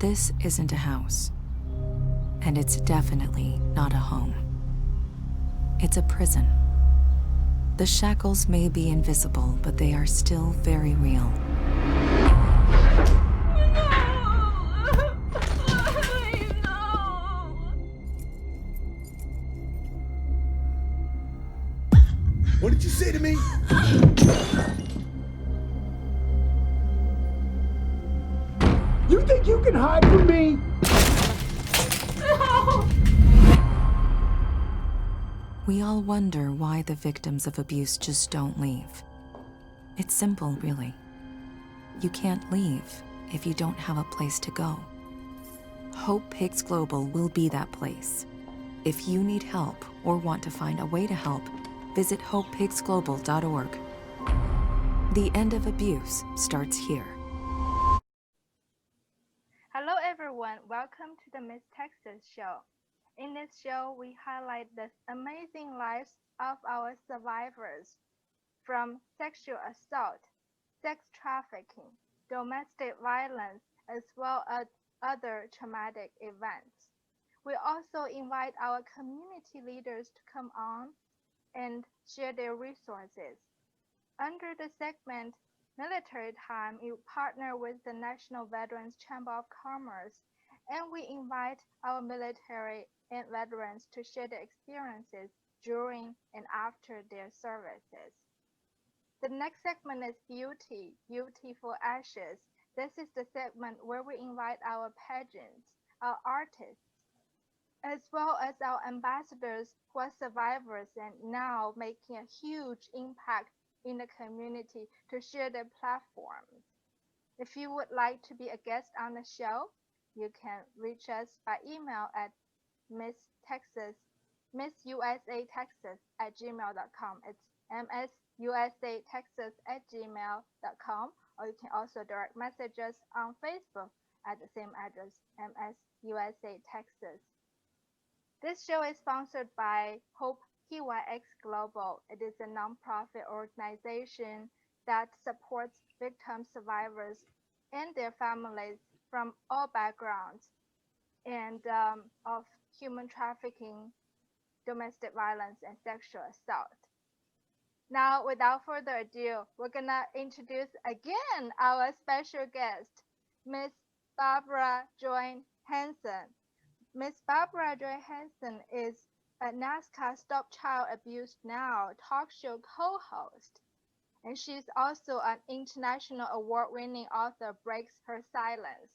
This isn't a house, and it's definitely not a home. It's a prison. The shackles may be invisible, but they are still very real. What did you say to me? You think you can hide from me? No! We all wonder why the victims of abuse just don't leave. It's simple, really. You can't leave if you don't have a place to go. Hope Pigs Global will be that place. If you need help or want to find a way to help, visit hopepigsglobal.org. The end of abuse starts here. Hello everyone, welcome to the TheMsTexasShow. In this show, we highlight the amazing lives of our survivors from sexual assault, sex trafficking, domestic violence, as well as other traumatic events. We also invite our community leaders to come on and share their resources. Under the segment Military Time, we partner with the National Veterans Chamber of Commerce, and we invite our military and veterans to share their experiences during and after their services. The next segment is Beauty, Beauty for Ashes. This is the segment where we invite our pageants, our artists, as well as our ambassadors who are survivors and now making a huge impact in the community to share their platforms. If you would like to be a guest on the show, you can reach us by email at missusatexas@gmail.com. It's msusatexas@gmail.com, or you can also direct message us on Facebook at the same address, msusatexas. This show is sponsored by Hope PYX Global. It is a nonprofit organization that supports victim survivors and their families from all backgrounds and of human trafficking, domestic violence, and sexual assault. Now, without further ado, we're gonna introduce again our special guest, Miss Barbara Joy Hansen. Miss Barbara Joy Hansen is a NASCAR Stop Child Abuse Now talk show co-host, and she's also an international award-winning author of Breaks Her Silence.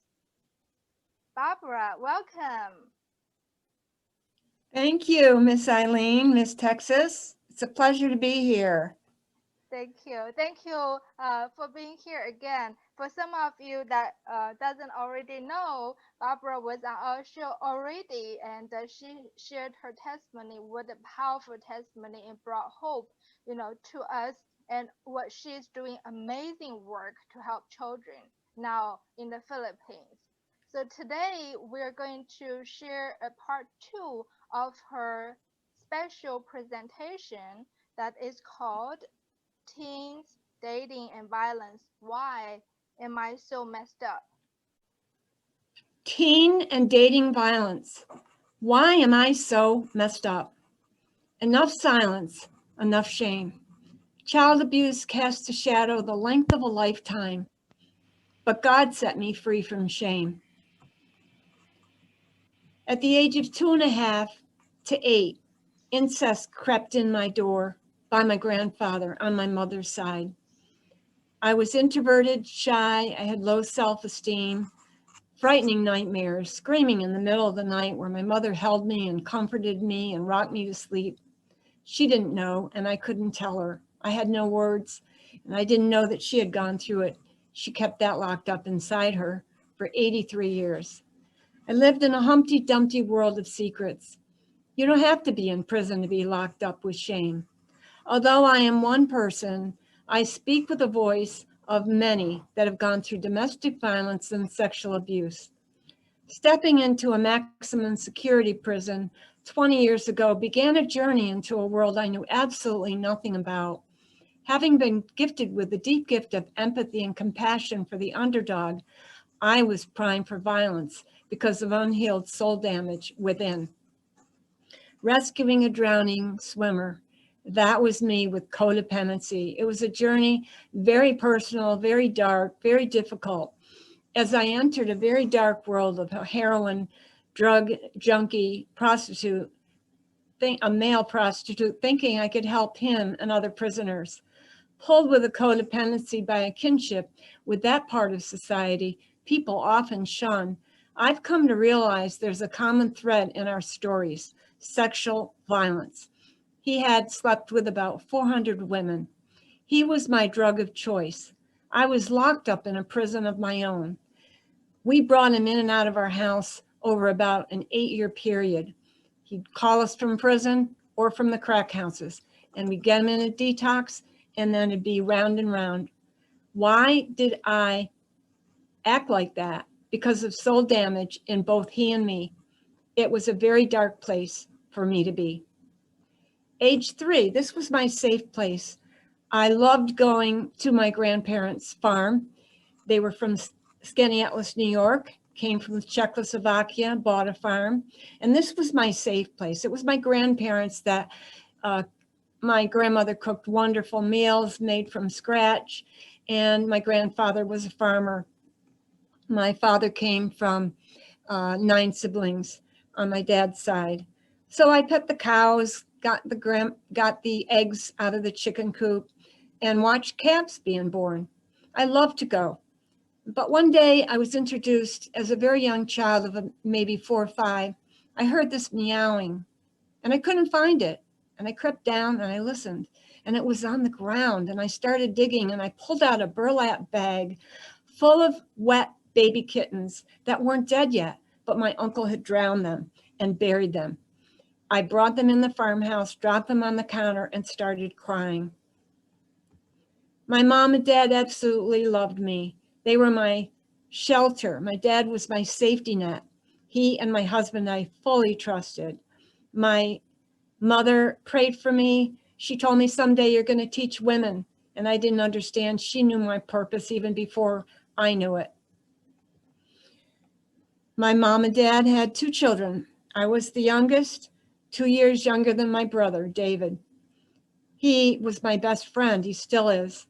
Barbara, welcome. Thank you, Miss Eileen, Miss Texas. It's a pleasure to be here. Thank you. Thank you for being here again. For some of you that doesn't already know, Barbara was on our show already, and she shared her testimony with a powerful testimony and brought hope, to us, and what she's doing amazing work to help children now in the Philippines. So today we're going to share a part 2 of her special presentation that is called Teens, Dating, and Violence. Why am I so messed up? Teen and dating violence. Why am I so messed up? Enough silence, enough shame. Child abuse casts a shadow the length of a lifetime, but God set me free from shame. At the age of 2.5 to 8, incest crept in my door by my grandfather on my mother's side. I was introverted, shy, I had low self-esteem, frightening nightmares, screaming in the middle of the night where my mother held me and comforted me and rocked me to sleep. She didn't know, and I couldn't tell her. I had no words, and I didn't know that she had gone through it. She kept that locked up inside her for 83 years. I lived in a Humpty Dumpty world of secrets. You don't have to be in prison to be locked up with shame. Although I am one person, I speak with the voice of many that have gone through domestic violence and sexual abuse. Stepping into a maximum security prison 20 years ago began a journey into a world I knew absolutely nothing about. Having been gifted with the deep gift of empathy and compassion for the underdog, I was primed for violence because of unhealed soul damage within. Rescuing a drowning swimmer, that was me with codependency. It was a journey, very personal, very dark, very difficult. As I entered a very dark world of a heroin, drug junkie, prostitute, a male prostitute, thinking I could help him and other prisoners. Pulled with a codependency by a kinship with that part of society, people often shun. I've come to realize there's a common thread in our stories: sexual violence. He had slept with about 400 women. He was my drug of choice. I was locked up in a prison of my own. We brought him in and out of our house over about an 8-year period. He'd call us from prison or from the crack houses, and we'd get him in a detox, and then it'd be round and round. Why did I act like that? Because of soul damage in both he and me. It was a very dark place for me to be. Age 3, this was my safe place. I loved going to my grandparents' farm. They were from Skaneateles, New York, came from Czechoslovakia, bought a farm. And this was my safe place. It was my grandparents that my grandmother cooked wonderful meals made from scratch. And my grandfather was a farmer. My father came from 9 siblings on my dad's side. So I pet the cows, got the eggs out of the chicken coop, and watched calves being born. I loved to go. But one day I was introduced as a very young child of maybe 4 or 5. I heard this meowing and I couldn't find it. And I crept down and I listened, and it was on the ground. And I started digging, and I pulled out a burlap bag full of wet baby kittens that weren't dead yet, but my uncle had drowned them and buried them. I brought them in the farmhouse, dropped them on the counter, and started crying. My mom and dad absolutely loved me. They were my shelter. My dad was my safety net. He and my husband I fully trusted. My mother prayed for me. She told me someday you're going to teach women. And I didn't understand. She knew my purpose even before I knew it. My mom and dad had 2 children. I was the youngest, 2 years younger than my brother, David. He was my best friend. He still is.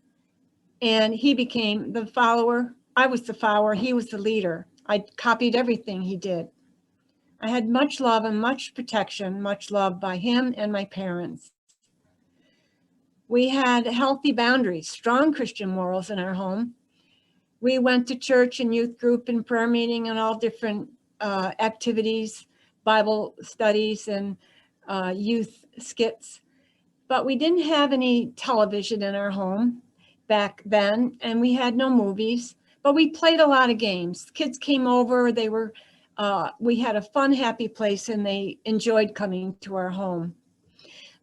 And he became the follower. I was the follower. He was the leader. I copied everything he did. I had much love and much protection, much love by him and my parents. We had healthy boundaries, strong Christian morals in our home. We went to church and youth group and prayer meeting and all different activities, Bible studies and youth skits. But we didn't have any television in our home back then, and we had no movies, but we played a lot of games. Kids came over, we had a fun, happy place, and they enjoyed coming to our home.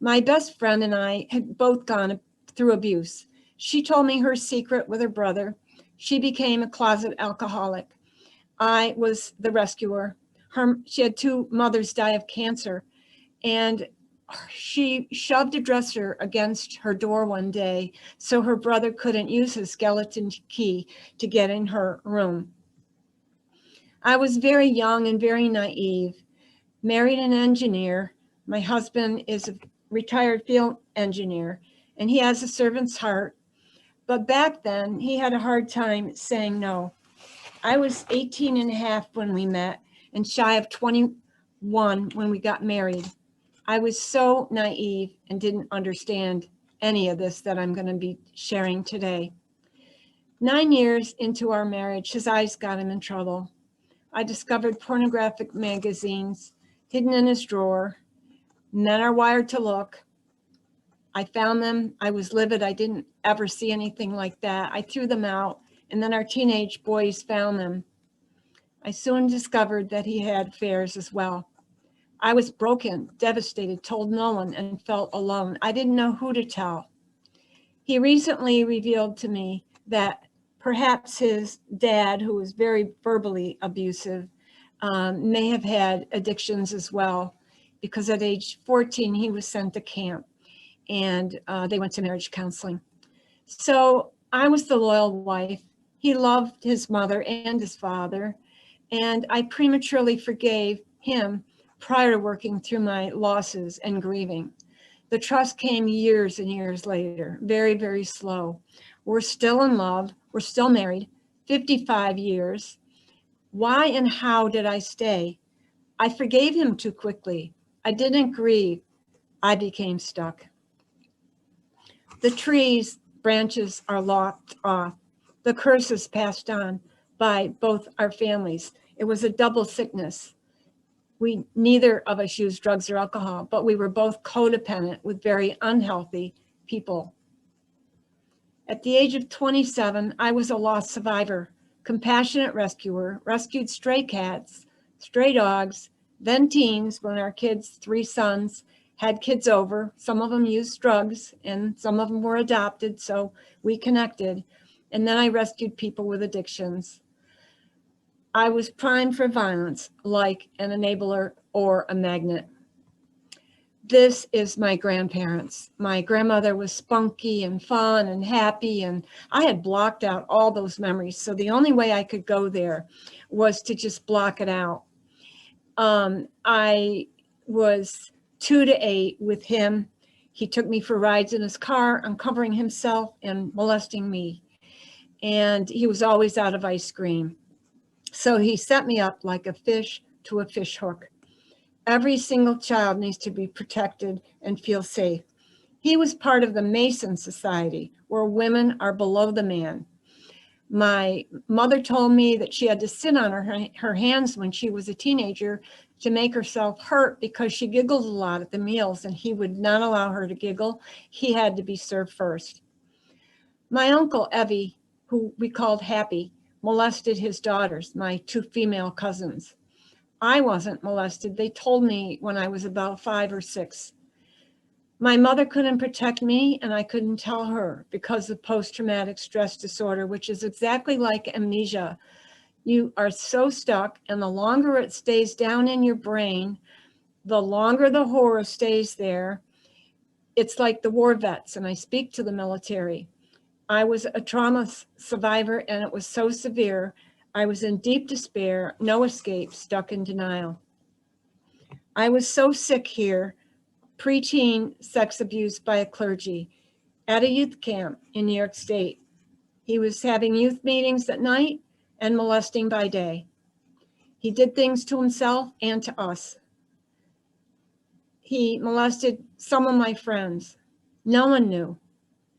My best friend and I had both gone through abuse. She told me her secret with her brother. She became a closet alcoholic. I was the rescuer. She had 2 mothers die of cancer, and she shoved a dresser against her door one day so her brother couldn't use his skeleton key to get in her room. I was very young and very naive, married an engineer. My husband is a retired field engineer, and he has a servant's heart. But back then, he had a hard time saying no. I was 18 and a half when we met and shy of 21 when we got married. I was so naive and didn't understand any of this that I'm going to be sharing today. 9 years into our marriage, his eyes got him in trouble. I discovered pornographic magazines hidden in his drawer. Men are wired to look. I found them. I was livid. I didn't ever see anything like that. I threw them out, and then our teenage boys found them. I soon discovered that he had affairs as well. I was broken, devastated, told no one, and felt alone. I didn't know who to tell. He recently revealed to me that perhaps his dad, who was very verbally abusive, may have had addictions as well, because at age 14, he was sent to camp, and they went to marriage counseling. So I was the loyal wife. He loved his mother and his father, and I prematurely forgave him prior to working through my losses and grieving. The trust came years and years later, very, very slow. We're still in love. We're still married, 55 years. Why and how did I stay? I forgave him too quickly. I didn't grieve. I became stuck. The trees' branches are lopped off. The curses passed on by both our families. It was a double sickness. We neither of us used drugs or alcohol, but we were both codependent with very unhealthy people. At the age of 27, I was a lost survivor, compassionate rescuer, rescued stray cats, stray dogs, then teens when our kids, 3 sons, had kids over. Some of them used drugs and some of them were adopted, so we connected. And then I rescued people with addictions. I was primed for violence, like an enabler or a magnet. This is my grandparents. My grandmother was spunky and fun and happy, and I had blocked out all those memories. So the only way I could go there was to just block it out. I was 2 to 8 with him. He took me for rides in his car, uncovering himself and molesting me. And he was always out of ice cream. So he set me up like a fish to a fish hook. Every single child needs to be protected and feel safe. He was part of the Mason Society, where women are below the man. My mother told me that she had to sit on her hands when she was a teenager to make herself hurt because she giggled a lot at the meals, and he would not allow her to giggle. He had to be served first. My uncle, Evie, who we called Happy, molested his daughters, my 2 female cousins. I wasn't molested. They told me when I was about 5 or 6. My mother couldn't protect me and I couldn't tell her because of post-traumatic stress disorder, which is exactly like amnesia. You are so stuck, and the longer it stays down in your brain, the longer the horror stays there. It's like the war vets, and I speak to the military. I was a trauma survivor, and it was so severe. I was in deep despair, no escape, stuck in denial. I was so sick here, preteen sex abuse by a clergy at a youth camp in New York State. He was having youth meetings at night and molesting by day. He did things to himself and to us. He molested some of my friends. No one knew.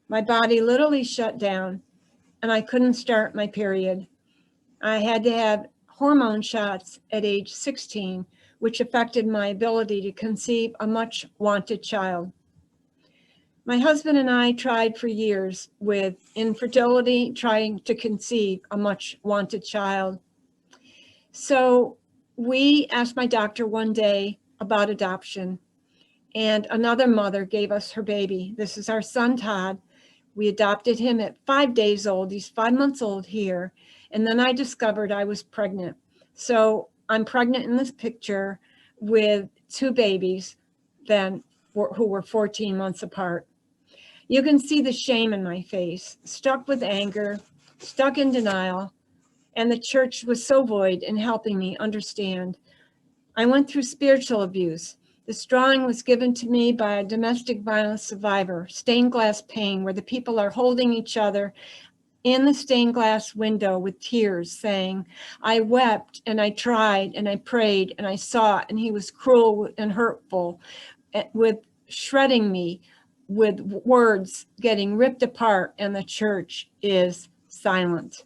My body literally shut down and I couldn't start my period. I had to have hormone shots at age 16, which affected my ability to conceive a much wanted child. My husband and I tried for years with infertility, trying to conceive a much wanted child. So we asked my doctor one day about adoption, and another mother gave us her baby. This is our son, Todd. We adopted him at 5 days old. He's 5 months old here. And then I discovered I was pregnant. So I'm pregnant in this picture with 2 babies then who were 14 months apart. You can see the shame in my face, stuck with anger, stuck in denial, and the church was so void in helping me understand. I went through spiritual abuse. This drawing was given to me by a domestic violence survivor, stained glass pane, where the people are holding each other in the stained glass window with tears, saying, I wept and I tried and I prayed and I saw it, and he was cruel and hurtful, with shredding me with words getting ripped apart, and the church is silent.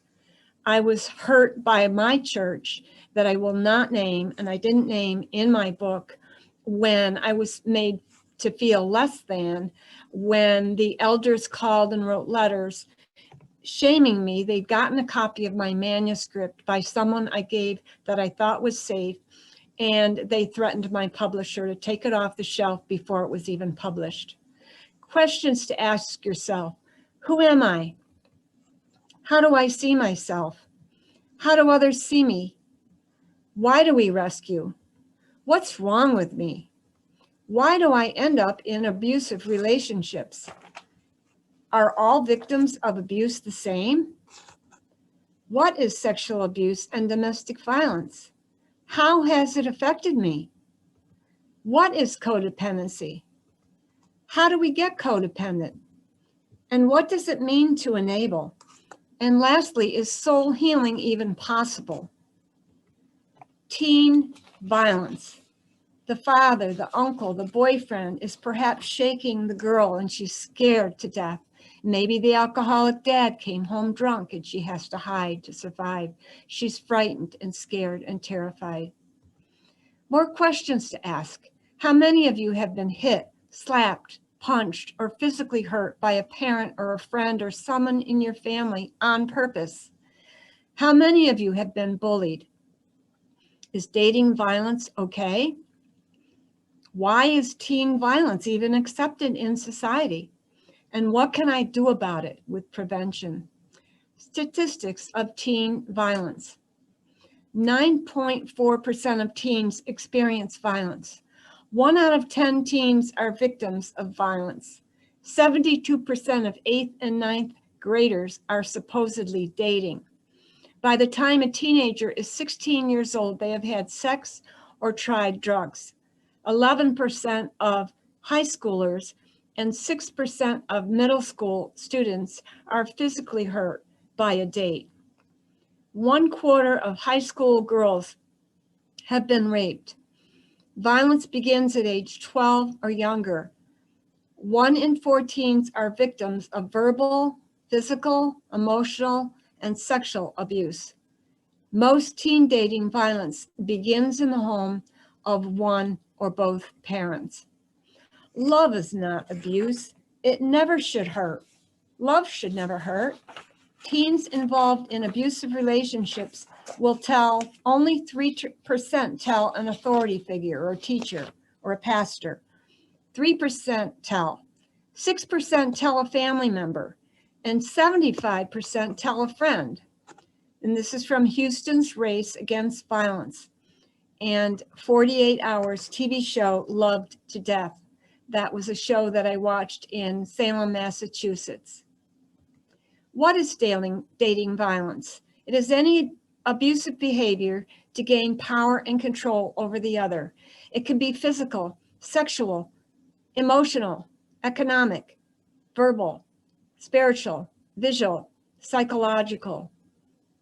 I was hurt by my church that I will not name, and I didn't name in my book, when I was made to feel less than, when the elders called and wrote letters shaming me. They'd gotten a copy of my manuscript by someone I gave that I thought was safe, and they threatened my publisher to take it off the shelf before it was even published. Questions to ask yourself: who am I? How do I see myself? How do others see me? Why do we rescue? What's wrong with me? Why do I end up in abusive relationships? Are all victims of abuse the same? What is sexual abuse and domestic violence? How has it affected me? What is codependency? How do we get codependent? And what does it mean to enable? And lastly, is soul healing even possible? Teen violence. The father, the uncle, the boyfriend is perhaps shaking the girl and she's scared to death. Maybe the alcoholic dad came home drunk and she has to hide to survive. She's frightened and scared and terrified. More questions to ask. How many of you have been hit, slapped, punched, or physically hurt by a parent or a friend or someone in your family on purpose? How many of you have been bullied? Is dating violence okay? Why is teen violence even accepted in society? And what can I do about it with prevention? Statistics of teen violence. 9.4% of teens experience violence. 1 out of 10 teens are victims of violence. 72% of 8th and 9th graders are supposedly dating. By the time a teenager is 16 years old, they have had sex or tried drugs. 11% of high schoolers and 6% of middle school students are physically hurt by a date. 1/4 of high school girls have been raped. Violence begins at age 12 or younger. 1 in 4 teens are victims of verbal, physical, emotional, and sexual abuse. Most teen dating violence begins in the home of one or both parents. Love is not abuse. It never should hurt. Love should never hurt. Teens involved in abusive relationships will tell, only 3% tell an authority figure or a teacher or a pastor. 3% tell. 6% tell a family member. And 75% tell a friend. And this is from Houston's Race Against Violence and 48 Hours TV show Loved to Death. That was a show that I watched in Salem, Massachusetts. What is dating violence? It is any abusive behavior to gain power and control over the other. It can be physical, sexual, emotional, economic, verbal, spiritual, visual, psychological.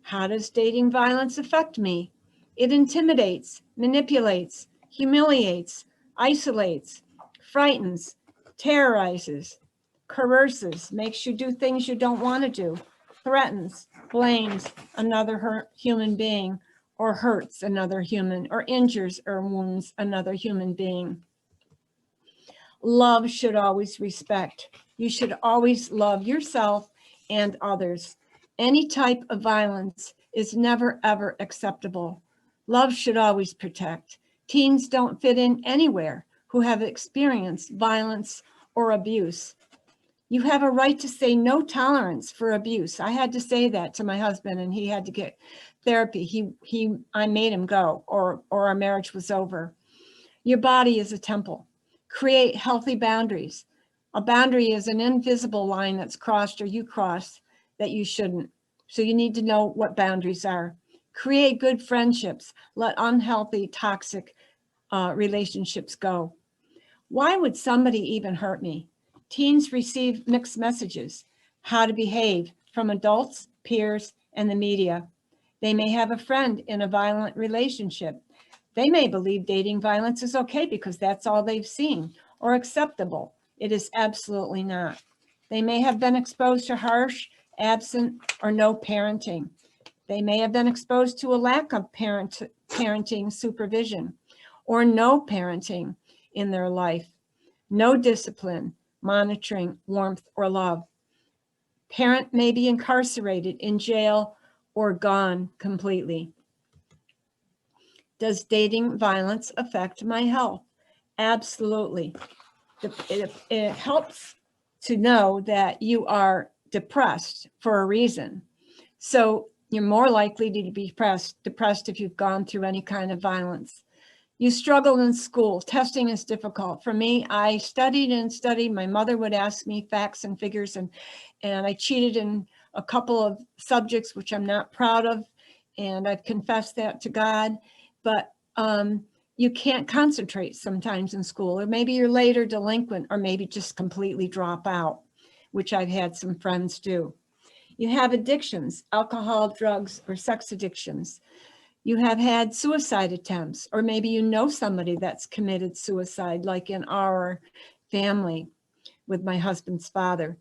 How does dating violence affect me? It intimidates, manipulates, humiliates, isolates, frightens, terrorizes, coerces, makes you do things you don't want to do, threatens, blames another human being, or hurts another human, or injures or wounds another human being. Love should always respect. You should always love yourself and others. Any type of violence is never, ever acceptable. Love should always protect. Teens don't fit in anywhere who have experienced violence or abuse. You have a right to say no tolerance for abuse. I had to say that to my husband, and he had to get therapy. I made him go, or our marriage was over. Your body is a temple. Create healthy boundaries. A boundary is an invisible line that's crossed or you cross that you shouldn't. So you need to know what boundaries are. Create good friendships. Let unhealthy, toxic relationships go. Why would somebody even hurt me? Teens receive mixed messages, how to behave from adults, peers, and the media. They may have a friend in a violent relationship. They may believe dating violence is okay because that's all they've seen or acceptable. It is absolutely not. They may have been exposed to harsh, absent, or no parenting. They may have been exposed to a lack of parenting supervision or no parenting in their life, no discipline, monitoring, warmth, or love. Parent may be incarcerated, in jail, or gone completely. Does dating violence affect my health? Absolutely. It helps to know that you are depressed for a reason. So you're more likely to be depressed if you've gone through any kind of violence. You struggle in school. Testing is difficult. For me, I studied and studied. My mother would ask me facts and figures, and I cheated in a couple of subjects which I'm not proud of, and I've confessed that to God, but you can't concentrate sometimes in school, or maybe you're later delinquent, or maybe just completely drop out, which I've had some friends do. You have addictions, alcohol, drugs, or sex addictions. You have had suicide attempts, or maybe you know somebody that's committed suicide, like in our family with my husband's father.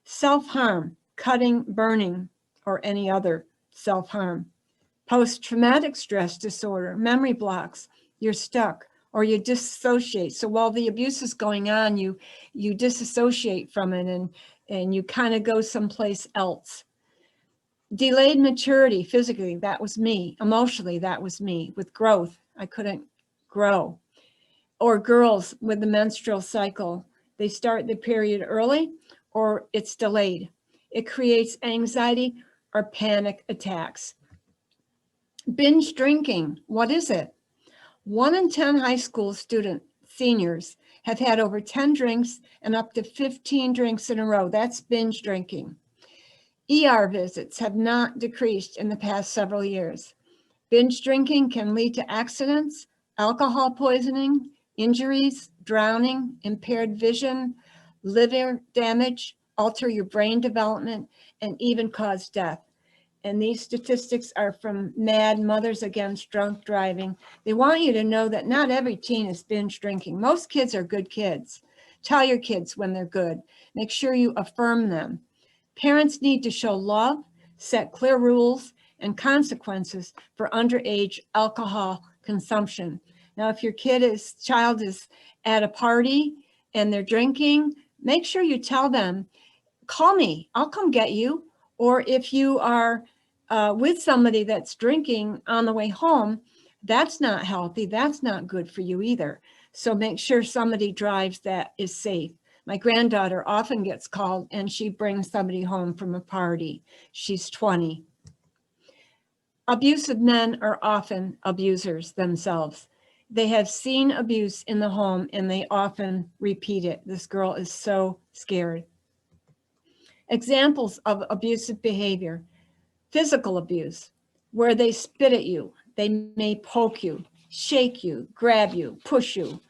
Self-harm, cutting, burning, or any other self-harm. Post-traumatic stress disorder, memory blocks, you're stuck, or you disassociate. So while the abuse is going on, you disassociate from it, and you kind of go someplace else. Delayed maturity, physically, that was me. Emotionally, that was me. With growth, I couldn't grow. Or girls with the menstrual cycle, they start the period early or it's delayed. It creates anxiety or panic attacks. Binge drinking, what is it? 1 in 10 high school seniors have had over 10 drinks and up to 15 drinks in a row. That's binge drinking. ER visits have not decreased in the past several years. Binge drinking can lead to accidents, alcohol poisoning, injuries, drowning, impaired vision, liver damage, alter your brain development, and even cause death. And these statistics are from Mad Mothers Against Drunk Driving. They want you to know that not every teen is binge drinking. Most kids are good kids. Tell your kids when they're good. Make sure you affirm them. Parents need to show love, set clear rules and consequences for underage alcohol consumption. Now, if your child is at a party and they're drinking, make sure you tell them, call me, I'll come get you. Or if you are with somebody that's drinking on the way home, that's not healthy. That's not good for you either. So make sure somebody drives that is safe. My granddaughter often gets called and she brings somebody home from a party. She's 20. Abusive men are often abusers themselves. They have seen abuse in the home and they often repeat it. This girl is so scared. Examples of abusive behavior: physical abuse, where they spit at you, they may poke you, shake you, grab you, push you,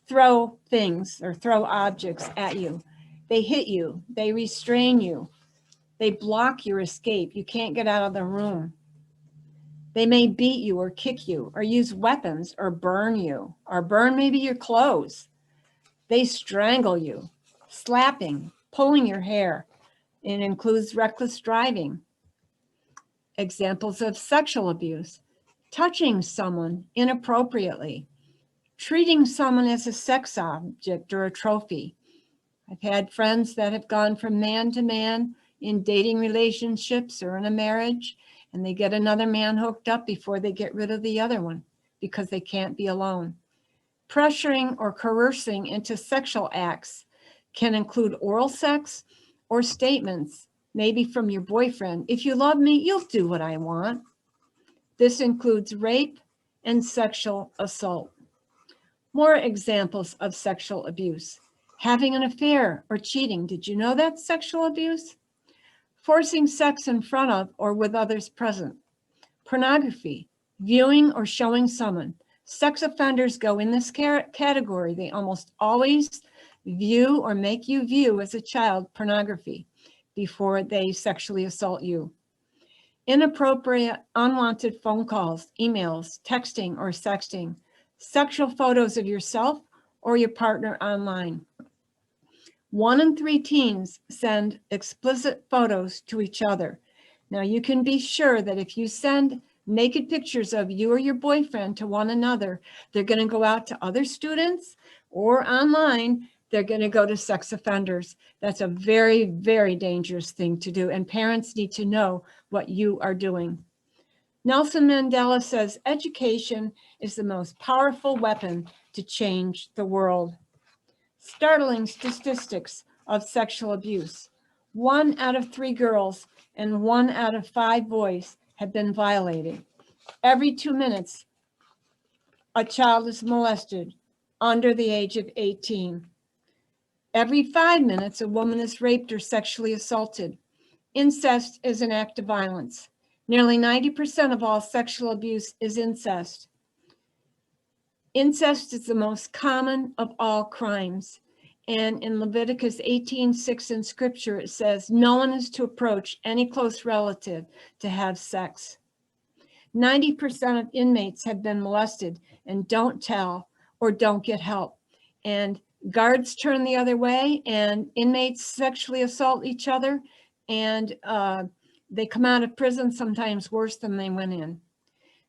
throw things or throw objects at you. They hit you, they restrain you, they block your escape. You can't get out of the room. They may beat you or kick you or use weapons or burn you or burn maybe your clothes. They strangle you, slapping, pulling your hair. It includes reckless driving. Examples of sexual abuse: touching someone inappropriately, treating someone as a sex object or a trophy. I've had friends that have gone from man to man in dating relationships or in a marriage, and they get another man hooked up before they get rid of the other one because they can't be alone. Pressuring or coercing into sexual acts can include oral sex or statements, maybe from your boyfriend: if you love me, you'll do what I want. This includes rape and sexual assault. More examples of sexual abuse: having an affair or cheating. Did you know that's sexual abuse? Forcing sex in front of or with others present. Pornography, viewing or showing someone. Sex offenders go in this category. They almost always view or make you view as a child pornography before they sexually assault you. Inappropriate, unwanted phone calls, emails, texting or sexting. Sexual photos of yourself or your partner online. 1 in 3 teens send explicit photos to each other. Now you can be sure that if you send naked pictures of you or your boyfriend to one another, they're going to go out to other students, or online, they're going to go to sex offenders. That's a very, very dangerous thing to do, and parents need to know what you are doing. Nelson Mandela says education is the most powerful weapon to change the world. Startling statistics of sexual abuse: 1 out of 3 girls and 1 out of 5 boys have been violated. Every 2 minutes, a child is molested under the age of 18. Every 5 minutes, a woman is raped or sexually assaulted. Incest is an act of violence. Nearly 90% of all sexual abuse is incest. Incest is the most common of all crimes. And in Leviticus 18:6 in scripture, it says, no one is to approach any close relative to have sex. 90% of inmates have been molested and don't tell or don't get help. And guards turn the other way and inmates sexually assault each other. And they come out of prison sometimes worse than they went in.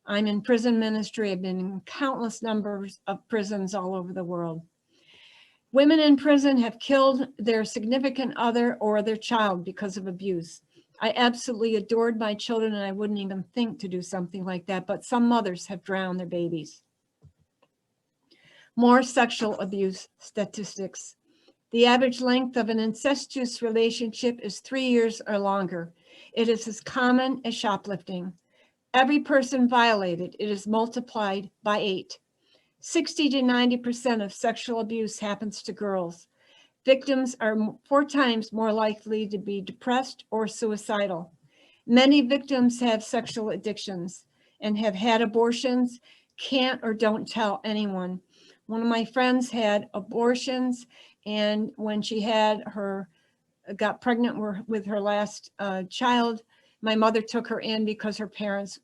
I'm in prison ministry. I've been in countless numbers of prisons all over the world. Women in prison have killed their significant other or their child because of abuse. I absolutely adored my children and I wouldn't even think to do something like that, but some mothers have drowned their babies. More sexual abuse statistics. The average length of an incestuous relationship is 3 years or longer. It is as common as shoplifting. Every person violated, it is multiplied by 8. 60 to 90% of sexual abuse happens to girls. Victims are 4 times more likely to be depressed or suicidal. Many victims have sexual addictions and have had abortions, can't or don't tell anyone. One of my friends had abortions, and when she got pregnant with her last child, my mother took her in because her parents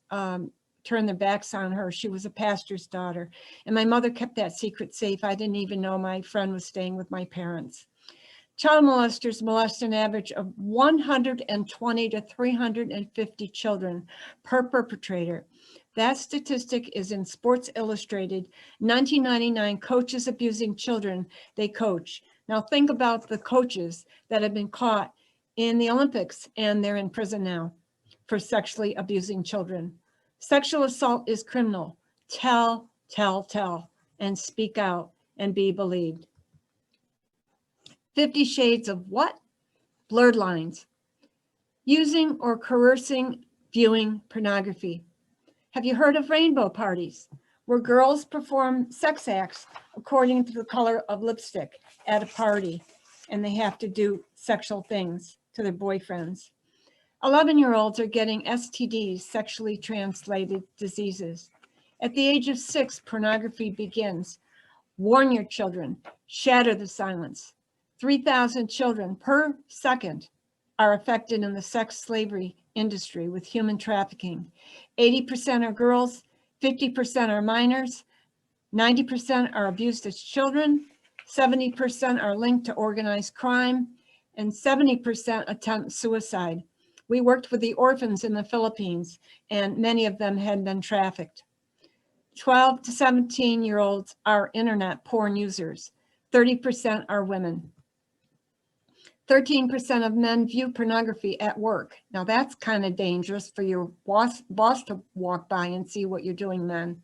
turned their backs on her. She was a pastor's daughter. And my mother kept that secret safe. I didn't even know my friend was staying with my parents. Child molesters molest an average of 120 to 350 children per perpetrator. That statistic is in Sports Illustrated. 1999 coaches abusing children they coach. Now think about the coaches that have been caught in the Olympics and they're in prison now for sexually abusing children. Sexual assault is criminal. Tell, and speak out and be believed. 50 Shades of what? Blurred lines. Using or coercing viewing pornography. Have you heard of rainbow parties, where girls perform sex acts according to the color of lipstick at a party, and they have to do sexual things to their boyfriends? 11-year-olds are getting STDs, sexually translated diseases. At the age of 6, pornography begins. Warn your children, shatter the silence. 3,000 children per second are affected in the sex slavery industry with human trafficking. 80% are girls, 50% are minors, 90% are abused as children, 70% are linked to organized crime, and 70% attempt suicide. We worked with the orphans in the Philippines, and many of them had been trafficked. 12 to 17-year-olds are internet porn users. 30% are women. 13% of men view pornography at work. Now that's kind of dangerous for your boss to walk by and see what you're doing then.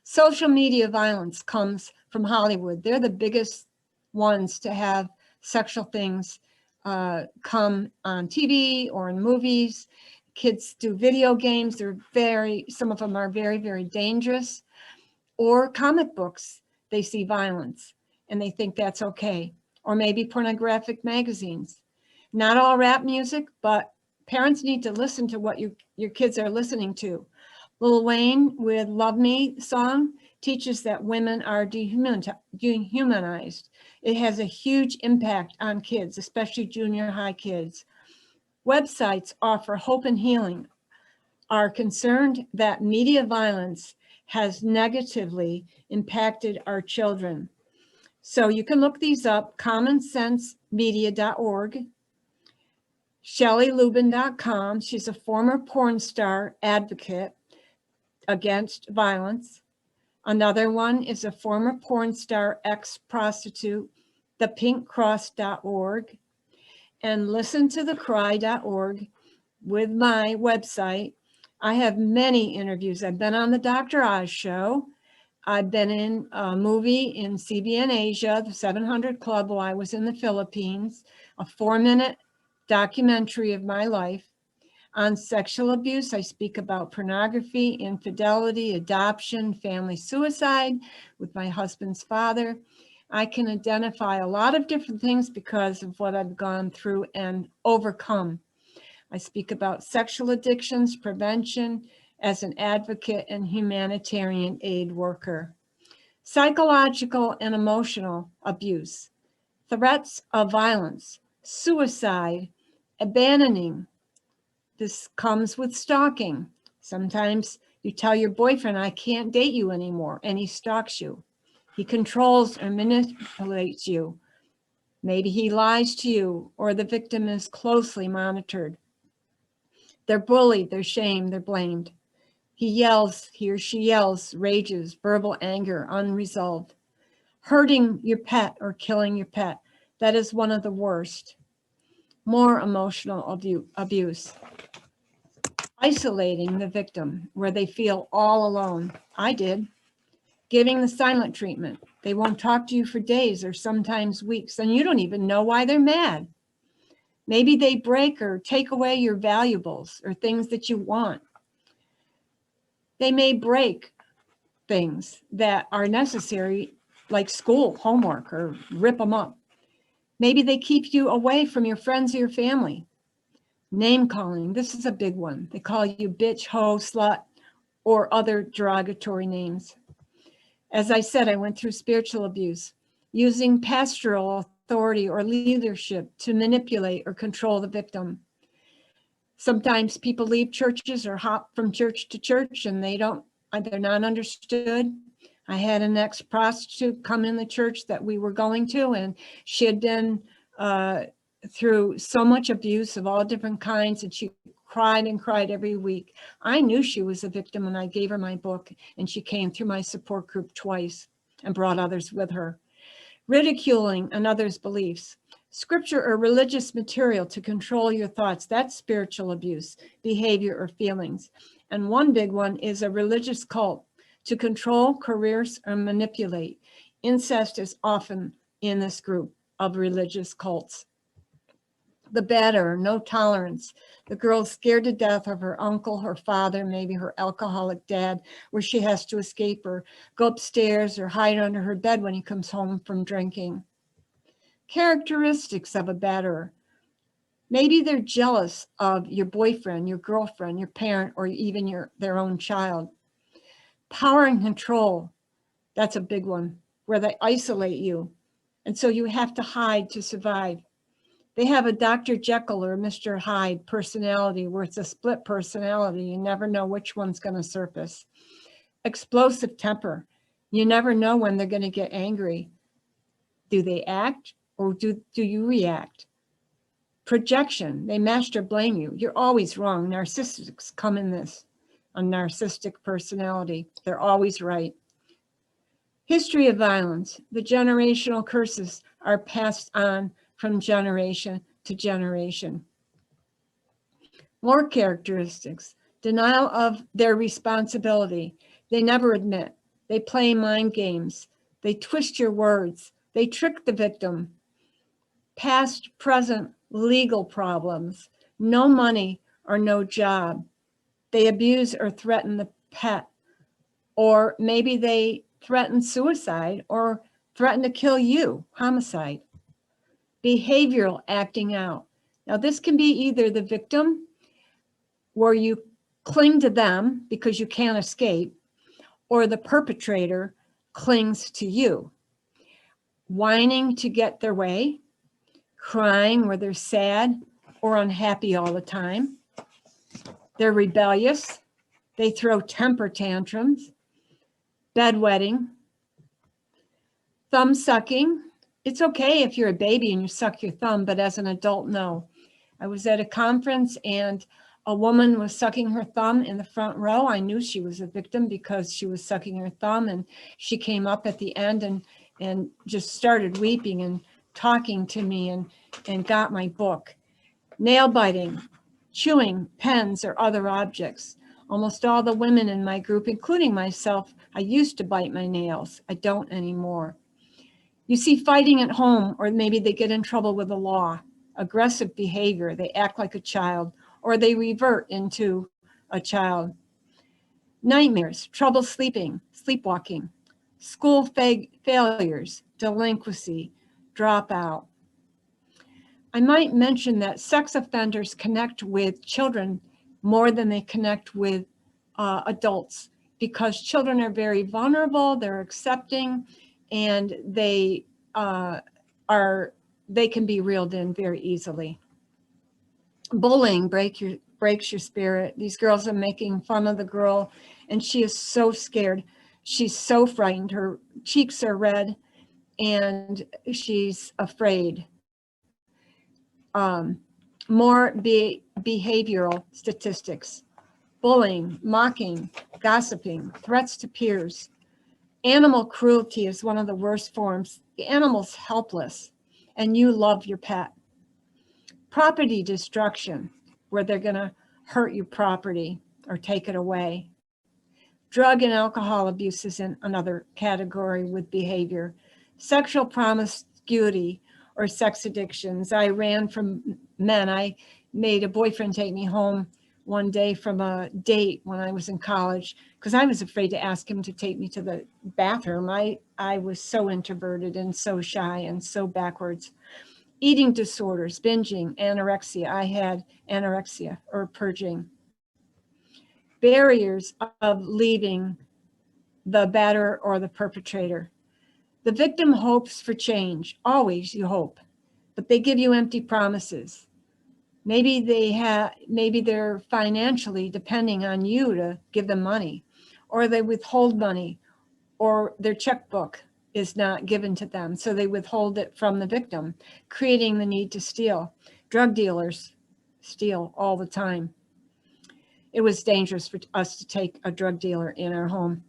Social media violence comes from Hollywood. They're the biggest ones to have sexual things come on TV or in movies. Kids do video games. Some of them are very, very dangerous. Or comic books, they see violence and they think that's okay. Or maybe pornographic magazines. Not all rap music, but parents need to listen to what your kids are listening to. Lil Wayne with Love Me song teaches that women are dehumanized. It has a huge impact on kids, especially junior high kids. Websites offer hope and healing, are concerned that media violence has negatively impacted our children. So you can look these up, commonsensemedia.org, ShellyLubin.com. She's a former porn star advocate against violence. Another one is a former porn star ex-prostitute, thepinkcross.org, and listentothecry.org with my website. I have many interviews. I've been on the Dr. Oz show. I've been in a movie in CBN Asia, the 700 Club, while I was in the Philippines, a 4-minute documentary of my life. On sexual abuse, I speak about pornography, infidelity, adoption, family suicide with my husband's father. I can identify a lot of different things because of what I've gone through and overcome. I speak about sexual addictions, prevention, as an advocate and humanitarian aid worker. Psychological and emotional abuse, threats of violence, suicide, abandoning. This comes with stalking. Sometimes you tell your boyfriend, I can't date you anymore, and he stalks you. He controls or manipulates you. Maybe he lies to you, or the victim is closely monitored. They're bullied, they're shamed, they're blamed. He or she yells, rages, verbal anger, unresolved. Hurting your pet or killing your pet, that is one of the worst. More emotional abuse. Isolating the victim where they feel all alone. I did. Giving the silent treatment. They won't talk to you for days or sometimes weeks, and you don't even know why they're mad. Maybe they break or take away your valuables or things that you want. They may break things that are necessary, like school, homework, or rip them up. Maybe they keep you away from your friends or your family. Name calling, this is a big one. They call you bitch, hoe, slut, or other derogatory names. As I said, I went through spiritual abuse, using pastoral authority or leadership to manipulate or control the victim. Sometimes people leave churches or hop from church to church and they're not understood. I had an ex-prostitute come in the church that we were going to, and she had been through so much abuse of all different kinds, and she cried and cried every week. I knew she was a victim when I gave her my book, and she came through my support group twice and brought others with her. Ridiculing another's beliefs. Scripture or religious material to control your thoughts, that's spiritual abuse, behavior, or feelings. And one big one is a religious cult to control, coerce, or manipulate. Incest is often in this group of religious cults. The Batterer, no tolerance. The girl's scared to death of her uncle, her father, maybe her alcoholic dad, where she has to escape or go upstairs or hide under her bed when he comes home from drinking. Characteristics of a batterer. Maybe they're jealous of your boyfriend, your girlfriend, your parent, or even their own child. Power and control, that's a big one, where they isolate you. And so you have to hide to survive. They have a Dr. Jekyll or Mr. Hyde personality where it's a split personality. You never know which one's going to surface. Explosive temper. You never know when they're going to get angry. Do they act or do you react? Projection. They master blame you. You're always wrong. Narcissists come in this. A narcissistic personality. They're always right. History of violence. The generational curses are passed on from generation to generation. More characteristics. Denial of their responsibility. They never admit. They play mind games. They twist your words. They trick the victim. Past, present, legal problems. No money or no job. They abuse or threaten the pet. Or maybe they threaten suicide or threaten to kill you, homicide. Behavioral acting out. Now this can be either the victim where you cling to them because you can't escape, or the perpetrator clings to you. Whining to get their way, crying where they're sad or unhappy all the time. They're rebellious. They throw temper tantrums. Bedwetting. Thumb sucking. It's okay if you're a baby and you suck your thumb, but as an adult, no. I was at a conference and a woman was sucking her thumb in the front row. I knew she was a victim because she was sucking her thumb, and she came up at the end and just started weeping and talking to me and got my book. Nail biting, chewing pens or other objects. Almost all the women in my group, including myself, I used to bite my nails. I don't anymore. You see fighting at home, or maybe they get in trouble with the law. Aggressive behavior, they act like a child, or they revert into a child. Nightmares, trouble sleeping, sleepwalking, school failures, delinquency, dropout. I might mention that sex offenders connect with children more than they connect with adults, because children are very vulnerable, they're accepting, and they can be reeled in very easily. Bullying breaks your spirit. These girls are making fun of the girl, and she is so scared. She's so frightened. Her cheeks are red, and she's afraid. More behavioral statistics: bullying, mocking, gossiping, threats to peers. Animal cruelty is one of the worst forms. The animal's helpless, and you love your pet. Property destruction, where they're going to hurt your property or take it away. Drug and alcohol abuse is in another category with behavior. Sexual promiscuity or sex addictions. I ran from men. I made a boyfriend take me home one day from a date when I was in college, because I was afraid to ask him to take me to the bathroom. I was so introverted and so shy and so backwards. Eating disorders, binging, anorexia. I had anorexia or purging. Barriers of leaving the batterer or the perpetrator. The victim hopes for change. Always you hope, but they give you empty promises. Maybe they're financially depending on you to give them money, or they withhold money, or their checkbook is not given to them, so they withhold it from the victim, creating the need to steal. Drug dealers steal all the time. It was dangerous for us to take a drug dealer in our home.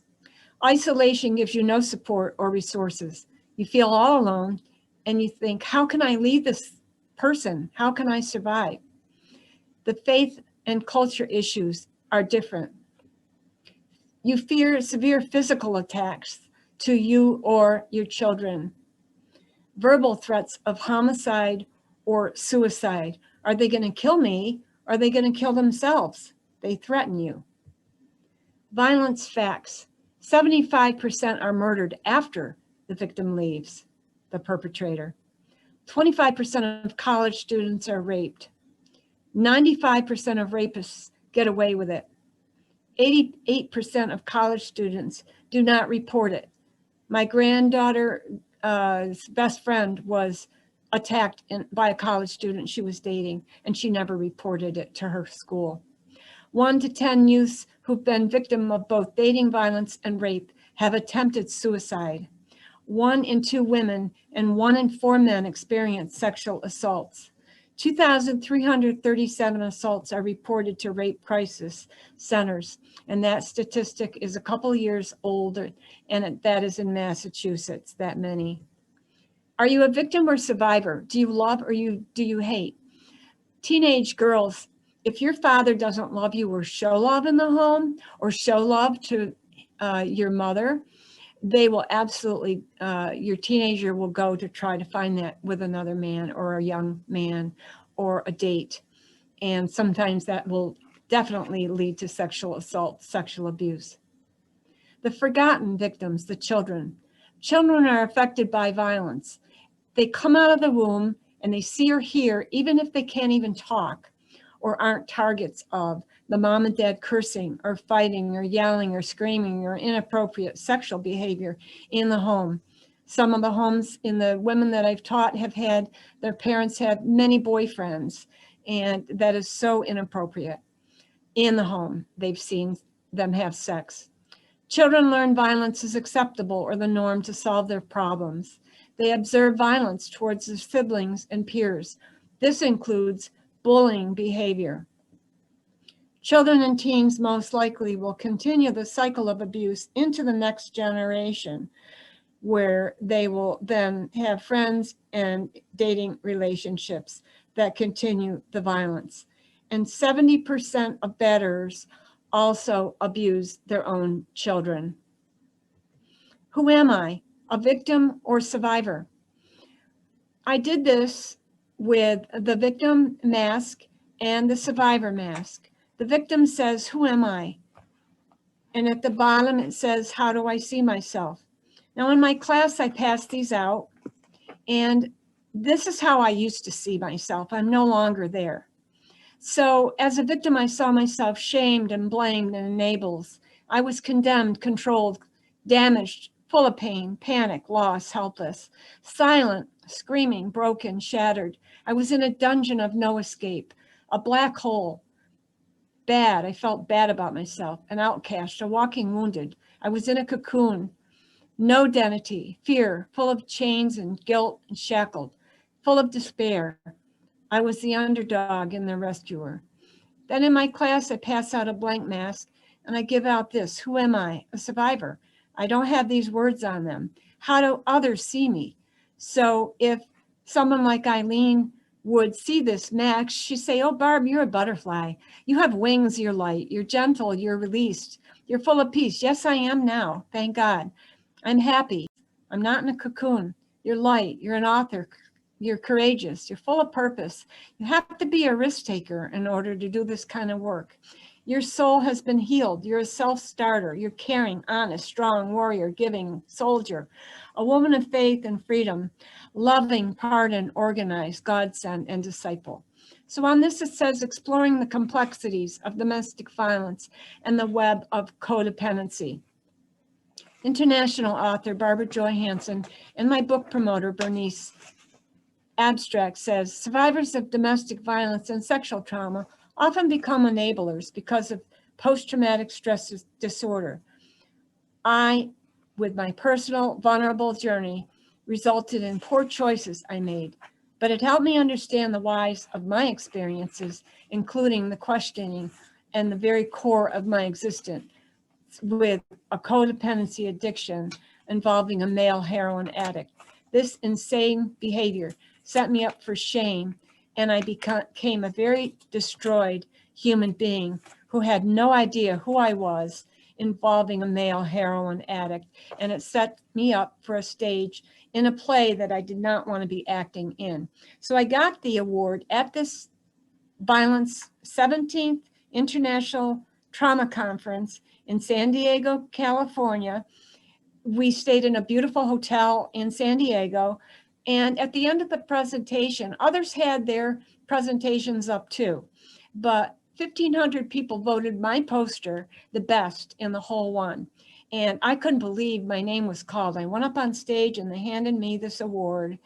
Isolation gives you no support or resources. You feel all alone, and you think, how can I leave this person? How can I survive? The faith and culture issues are different. You fear severe physical attacks to you or your children. Verbal threats of homicide or suicide. Are they going to kill me? Are they going to kill themselves? They threaten you. Violence facts. 75% are murdered after the victim leaves the perpetrator. 25% of college students are raped. 95% of rapists get away with it. 88% of college students do not report it. My granddaughter's best friend was attacked by a college student she was dating, and she never reported it to her school. 1 to 10 youths who've been victim of both dating violence and rape have attempted suicide. 1 in 2 women and 1 in 4 men experience sexual assaults. 2,337 assaults are reported to rape crisis centers, and that statistic is a couple years older, and that is in Massachusetts, that many. Are you a victim or survivor? Do you love or do you hate? Teenage girls, if your father doesn't love you or show love in the home or show love to your mother, they will absolutely, your teenager will go to try to find that with another man or a young man or a date. And sometimes that will definitely lead to sexual assault, sexual abuse. The forgotten victims, the children. Children are affected by violence. They come out of the womb and they see or hear, even if they can't even talk or aren't targets of the mom and dad cursing or fighting or yelling or screaming or inappropriate sexual behavior in the home. Some of the homes in the women that I've taught have had their parents have many boyfriends, and that is so inappropriate. In the home, they've seen them have sex. Children learn violence is acceptable or the norm to solve their problems. They observe violence towards their siblings and peers. This includes bullying behavior. Children and teens most likely will continue the cycle of abuse into the next generation, where they will then have friends and dating relationships that continue the violence. And 70% of batterers also abuse their own children. Who am I? A victim or survivor? I did this with the victim mask and the survivor mask. The victim says, who am I? And at the bottom it says, how do I see myself? Now in my class, I pass these out, and this is how I used to see myself. I'm no longer there. So as a victim, I saw myself shamed and blamed and enabled. I was condemned, controlled, damaged, full of pain, panic, loss, helpless, silent, screaming, broken, shattered. I was in a dungeon of no escape, a black hole. Bad. I felt bad about myself, an outcast, a walking wounded. I was in a cocoon, no identity, fear, full of chains and guilt and shackled, full of despair. I was the underdog and the rescuer. Then in my class, I pass out a blank mask and I give out this. Who am I? A survivor. I don't have these words on them. How do others see me? So if someone like Eileen would see this mask, she'd say, oh, Barb, you're a butterfly. You have wings, you're light, you're gentle, you're released, you're full of peace. Yes, I am now. Thank God. I'm happy. I'm not in a cocoon. You're light. You're an author. You're courageous. You're full of purpose. You have to be a risk taker in order to do this kind of work. Your soul has been healed. You're a self-starter. You're caring, honest, strong, warrior, giving, soldier, a woman of faith and freedom, loving, pardon, organized, God-sent, and disciple. So on this, it says exploring the complexities of domestic violence and the web of codependency. International author Barbara Joy Hansen and my book promoter Bernice Abstract says survivors of domestic violence and sexual trauma often become enablers because of post-traumatic stress disorder. I, with my personal vulnerable journey, resulted in poor choices I made, but it helped me understand the whys of my experiences, including the questioning and the very core of my existence, with a codependency addiction involving a male heroin addict. This insane behavior set me up for shame, and I became a very destroyed human being who had no idea who I was, involving a male heroin addict. And it set me up for a stage in a play that I did not want to be acting in. So I got the award at this Violence 17th International Trauma Conference in San Diego, California. We stayed in a beautiful hotel in San Diego. And at the end of the presentation, others had their presentations up too, but 1,500 people voted my poster the best in the whole one. And I couldn't believe my name was called. I went up on stage and they handed me this award.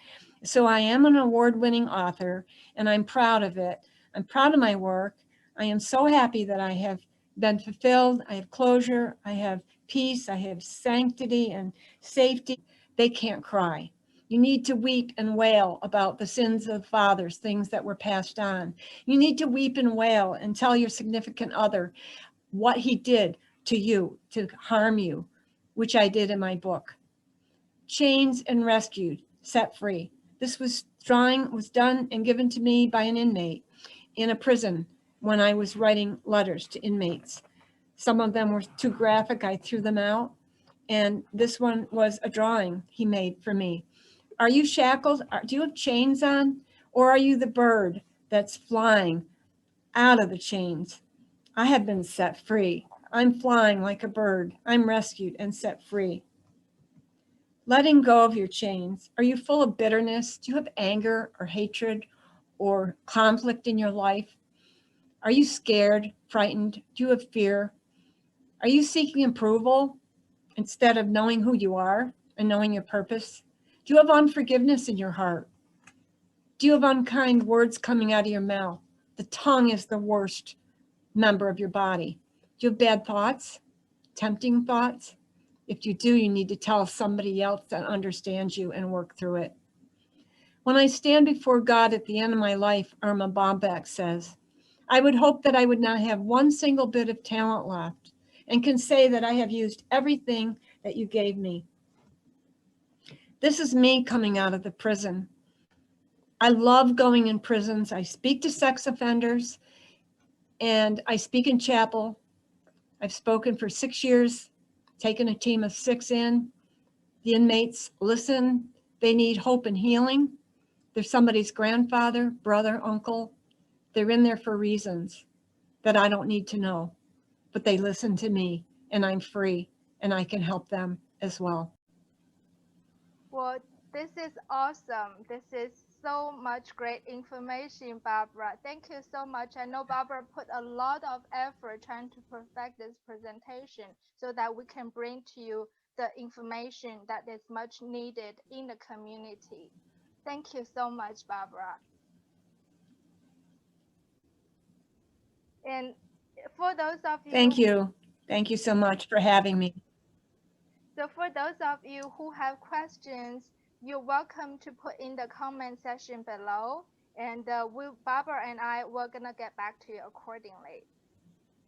So I am an award-winning author and I'm proud of it. I'm proud of my work. I am so happy that I have been fulfilled. I have closure. I have peace. I have sanctity and safety. They can't cry. You need to weep and wail about the sins of fathers, things that were passed on. You need to weep and wail and tell your significant other what he did to you to harm you, which I did in my book. Chains and rescued, set free. This drawing was done and given to me by an inmate in a prison when I was writing letters to inmates. Some of them were too graphic, I threw them out. And this one was a drawing he made for me. Are you shackled? Do you have chains on? Or are you the bird that's flying out of the chains? I have been set free. I'm flying like a bird. I'm rescued and set free. Letting go of your chains. Are you full of bitterness? Do you have anger or hatred or conflict in your life? Are you scared, frightened? Do you have fear? Are you seeking approval instead of knowing who you are and knowing your purpose? Do you have unforgiveness in your heart? Do you have unkind words coming out of your mouth? The tongue is the worst member of your body. Do you have bad thoughts? Tempting thoughts? If you do, you need to tell somebody else that understands you and work through it. When I stand before God at the end of my life, Erma Bombeck says, I would hope that I would not have one single bit of talent left and can say that I have used everything that you gave me. This is me coming out of the prison. I love going in prisons. I speak to sex offenders and I speak in chapel. I've spoken for 6 years, taken a team of 6 in. The inmates listen. They need hope and healing. They're somebody's grandfather, brother, uncle. They're in there for reasons that I don't need to know, but they listen to me and I'm free and I can help them as well. Well, this is awesome. This is so much great information, Barbara. Thank you so much. I know Barbara put a lot of effort trying to perfect this presentation so that we can bring to you the information that is much needed in the community. Thank you so much, Barbara. And for those of Thank you, you. Thank you so much for having me. so for those of you who have questions, you're welcome to put in the comment section below, and Barbara and I, we're gonna get back to you accordingly.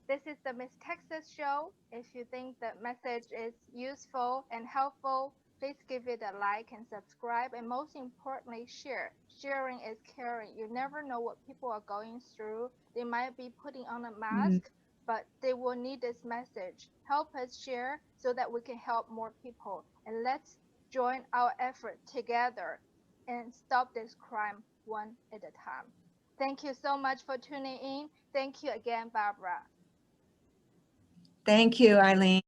This is the Miss Texas Show. If you think the message is useful and helpful, please give it a like and subscribe, and most importantly, share. Sharing is caring. You never know what people are going through. They might be putting on a Mhm. mask, but they will need this message. Help us share so that we can help more people. And let's join our effort together and stop this crime one at a time. Thank you so much for tuning in. Thank you again, Barbara. Thank you, Eileen.